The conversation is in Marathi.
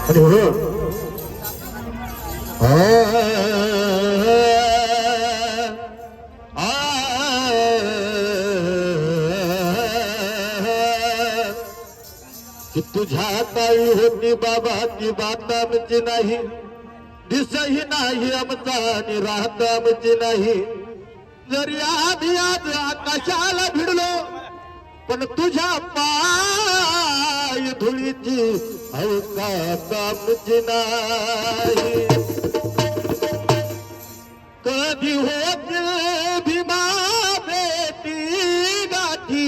आणि म्हणून की तुझ्या ताई होती बाबा ती बात आमची नाही, दिसही नाही आमचा आणि राहत आमची नाही. जरी आधी आज आकाशाला भिडलो पण तुझ्या पाय धुळीची अवकाश आमची नाही. कधी होतील भीमा बेटी गाठी